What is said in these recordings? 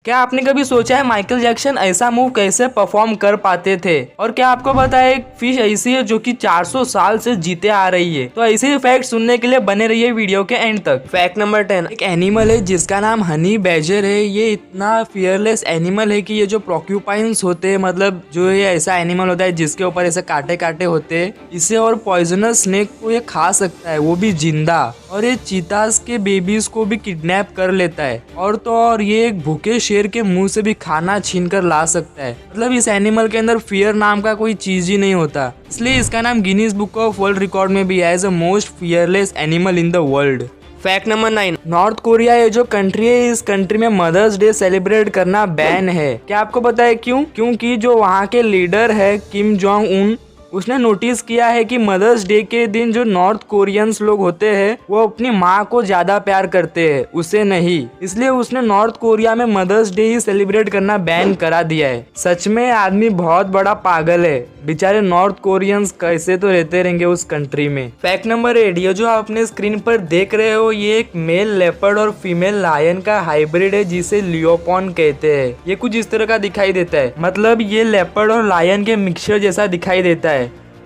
क्या आपने कभी सोचा है माइकल जैक्सन ऐसा मूव कैसे परफॉर्म कर पाते थे? और क्या आपको पता है एक फिश ऐसी है जो कि 400 साल से जीते आ रही है? तो ऐसे ही फैक्ट सुनने के लिए बने रहिए वीडियो के एंड तक। फैक्ट नंबर 10, एक एनिमल है जिसका नाम हनी बैजर है। ये इतना फियरलेस एनिमल है कि ये जो प्रोक्यूपाइंस होते हैं, मतलब जो ये ऐसा एनिमल होता है जिसके ऊपर ऐसे कांटे कांटे होते हैं, इसे और पॉइजनस स्नेक को ये खा सकता है, वो भी जिंदा। और ये चीतास के बेबीज को भी किडनैप कर लेता है। और तो और ये एक भूखे शेर के मुंह से भी खाना छीन कर ला सकता है। मतलब इस एनिमल के अंदर फियर नाम का कोई चीज ही नहीं होता, इसलिए इसका नाम Guinness book of world record में भी है as a most fearless animal in the world. Fact number 9, North Korea ये जो कंट्री है, इस कंट्री में मदर्स डे सेलिब्रेट करना बैन है। क्या आपको पता है क्यों? क्योंकि जो वहाँ के लीडर है किम जोंग उन, उसने नोटिस किया है कि मदर्स डे के दिन जो नॉर्थ कोरियंस लोग होते हैं वो अपनी माँ को ज्यादा प्यार करते हैं, उसे नहीं। इसलिए उसने नॉर्थ कोरिया में मदर्स डे ही सेलिब्रेट करना बैन करा दिया है। सच में आदमी बहुत बड़ा पागल है, बेचारे नॉर्थ कोरियंस कैसे तो रहते रहेंगे उस कंट्री में। फैक्ट नंबर 8, ये जो आप अपने स्क्रीन पर देख रहे हो ये एक मेल लेपर्ड और फीमेल लायन का हाइब्रिड है जिसे लियोपॉन कहते हैं। ये कुछ इस तरह का दिखाई देता है, मतलब ये लेपर्ड और लायन के मिक्सचर जैसा दिखाई देता है।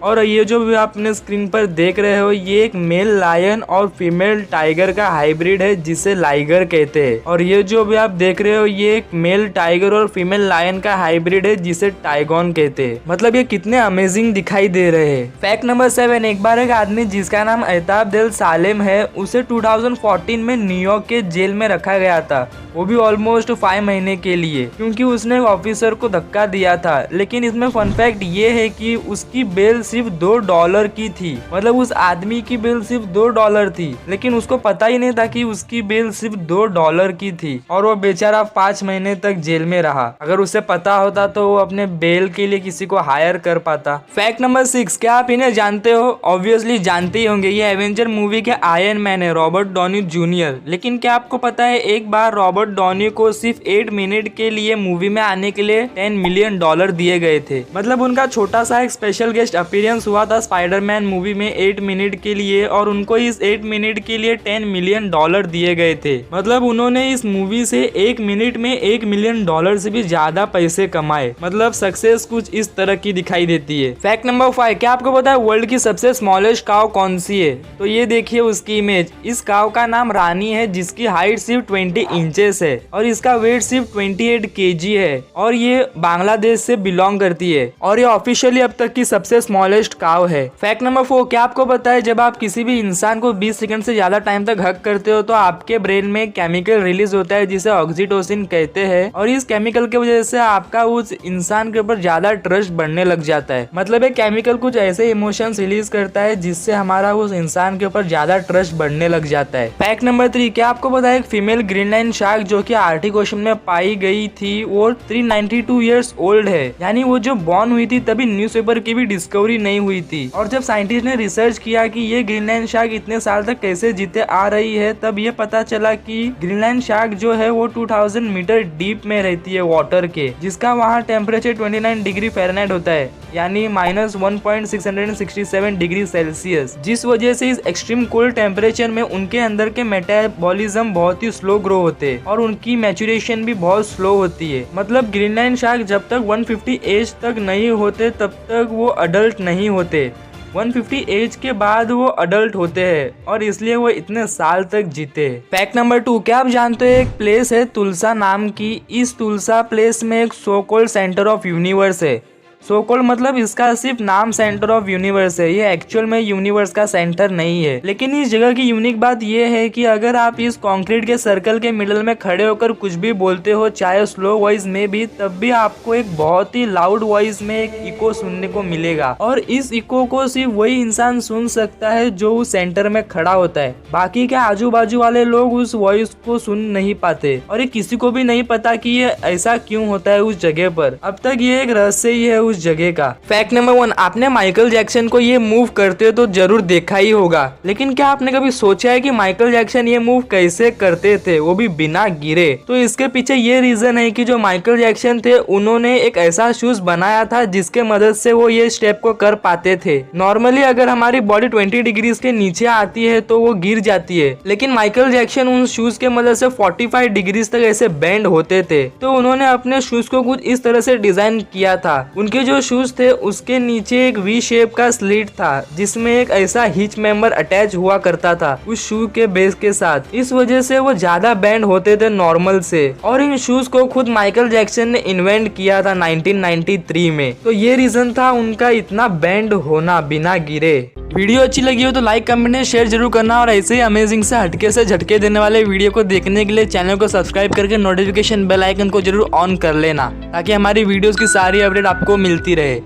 और ये जो भी आप अपने स्क्रीन पर देख रहे हो ये एक मेल लायन और फीमेल टाइगर का हाइब्रिड है जिसे लाइगर कहते हैं। और ये जो भी आप देख रहे हो ये एक मेल टाइगर और फीमेल लायन का हाइब्रिड है जिसे टाइगॉन कहते हैं। मतलब ये कितने अमेजिंग दिखाई दे रहे हैं। फैक्ट नंबर 7, एक बार एक आदमी जिसका नाम अहताब दिल सालेम है उसे 2014 में न्यूयॉर्क के जेल में रखा गया था, वो भी ऑलमोस्ट 5 महीने के लिए, क्योंकि उसने ऑफिसर को धक्का दिया था। लेकिन इसमें फन फैक्ट ये है कि उसकी बेल सिर्फ $2 की थी। मतलब उस आदमी की बेल सिर्फ $2 थी, लेकिन उसको पता ही नहीं था कि उसकी बेल सिर्फ $2 की थी। और वो बेचारा 5 महीने तक जेल में रहा। अगर उसे पता होता तो वो अपने बेल के लिए किसी को हायर कर पाता। फैक्ट नंबर 6, क्या आप इन्हें जानते हो? ऑब्वियसली जानते ही होंगे, ये एवेंजर मूवी के आयरन मैन है, रॉबर्ट डॉनी जूनियर। लेकिन क्या आपको पता है एक बार रॉबर्ट डॉनी को सिर्फ 8 मिनट के लिए मूवी में आने के लिए $10 मिलियन दिए गए थे। मतलब उनका छोटा सा एक स्पेशल गेस्ट अपीयरेंस हुआ था स्पाइडरमैन मूवी में 8 मिनट के लिए, और उनको इस 8 मिनट के लिए $10 मिलियन दिए गए थे। मतलब उन्होंने इस मूवी से 1 मिनट में $1 मिलियन से भी ज्यादा पैसे कमाए। मतलब सक्सेस कुछ इस तरह की दिखाई देती है। फैक्ट नंबर 5, क्या आपको पता है वर्ल्ड की सबसे स्मॉलेस्ट काव कौन सी है? तो ये देखिए उसकी इमेज। इस काव का नाम रानी है जिसकी हाइट सिर्फ 20 इंचेस है और इसका वेट सिर्फ 28 kg है और ये बांग्लादेश से बिलोंग करती है और ये ऑफिशियली अब तक की सबसे स्मॉलेस्ट काव है। फैक्ट नंबर 4, क्या आपको पता है जब आप किसी भी इंसान को 20 सेकंड से ज्यादा टाइम तक हग करते हो तो आपके ब्रेन में केमिकल रिलीज होता है जिसे ऑक्सीटोसिन कहते हैं, और इस केमिकल की वजह से आपका उस इंसान के ऊपर ज्यादा ट्रस्ट बढ़ने लग जाता है। मतलब एक केमिकल कुछ ऐसे इमोशंस रिलीज करता है जिससे हमारा उस इंसान के ऊपर ज्यादा ट्रस्ट बढ़ने लग जाता है। फैक्ट नंबर 3, क्या आपको पता है एक फीमेल ग्रीनलैंड शार्क जो कि आर्टिक ओशन में पाई गई थी वो 392 इयर्स ओल्ड है। यानी वो जो बॉर्न हुई थी तभी न्यूज़पेपर की भी डिस्कवरी नहीं हुई थी। और जब साइंटिस्ट ने रिसर्च किया कि ये ग्रीनलैंड शार्क इतने साल तक कैसे जीते आ रही है, तब ये पता चला कि ग्रीनलैंड शार्क जो है वो 2000 मीटर डीप में रहती है वाटर के, जिसका वहाँ टेम्परेचर 29 डिग्री फ़ारेनहाइट होता है, यानी -1.667 डिग्री सेल्सियस। जिस वजह से इस एक्सट्रीम कोल्ड टेम्परेचर में उनके अंदर के मेटाबॉलिज्म बहुत ही स्लो ग्रो होते हैं और उनकी मैच्योरेशन भी बहुत स्लो होती है। मतलब ग्रीनलैंड शार्क जब तक 150 एज तक नहीं होते तब तक वो अडल्ट नहीं होते, 150 एज के बाद वो अडल्ट होते हैं और इसलिए वो इतने साल तक जीते। फैक्ट नंबर 2, क्या आप जानते हो एक प्लेस है तुलसा नाम की? इस तुलसा प्लेस में एक so called centre of universe है। सो कॉल्ड मतलब इसका सिर्फ नाम सेंटर ऑफ यूनिवर्स है, ये एक्चुअल में यूनिवर्स का सेंटर नहीं है। लेकिन इस जगह की यूनिक बात ये है कि अगर आप इस कंक्रीट के सर्कल के मिडल में खड़े होकर कुछ भी बोलते हो, चाहे स्लो वॉइस में भी, तब भी आपको एक बहुत ही लाउड वॉइस में एक इको सुनने को मिलेगा। और इस इको को सिर्फ वही इंसान सुन सकता है जो उस सेंटर में खड़ा होता है। बाकी के आजू बाजू वाले लोग उस वॉइस को सुन नहीं पाते और ये किसी को भी नहीं पता कि ये ऐसा क्यों होता है उस जगह पर। अब तक ये एक रहस्य ही है उस जगह का। फैक्ट नंबर 1, आपने माइकल जैक्सन को ये मूव करते तो जरूर देखा ही होगा, लेकिन क्या आपने कभी सोचा है कि माइकल जैक्सन ये मूव कैसे करते थे, वो भी बिना गिरे? तो इसके पीछे ये रीजन है कि जो माइकल जैक्सन थे उन्होंने एक ऐसा शूज बनाया था जिसके मदद से वो ये स्टेप को कर पाते थे। नॉर्मली अगर हमारी बॉडी 20 डिग्रीज के नीचे आती है तो वो गिर जाती है, लेकिन माइकल जैक्सन उन शूज के मदद से 45 डिग्रीज तक ऐसे बेंड होते थे। तो उन्होंने अपने शूज को कुछ इस तरह से डिजाइन किया था। उनके जो शूज थे उसके नीचे एक वी शेप का स्लिट था जिसमें एक ऐसा हिच मेंबर अटैच हुआ करता था उस शू के बेस के साथ। इस वजह से वो ज्यादा बैंड होते थे नॉर्मल से, और इन शूज को खुद माइकल जैक्सन ने इन्वेंट किया था 1993 में। तो ये रीजन था उनका इतना बैंड होना बिना गिरे। वीडियो अच्छी लगी हो तो लाइक कमेंट शेयर जरूर करना, और ऐसे ही अमेजिंग से हटके से झटके देने वाले वीडियो को देखने के लिए चैनल को सब्सक्राइब करके नोटिफिकेशन बेल आइकन को जरूर ऑन कर लेना, ताकि हमारी वीडियोस की सारी अपडेट आपको मिलती रहे।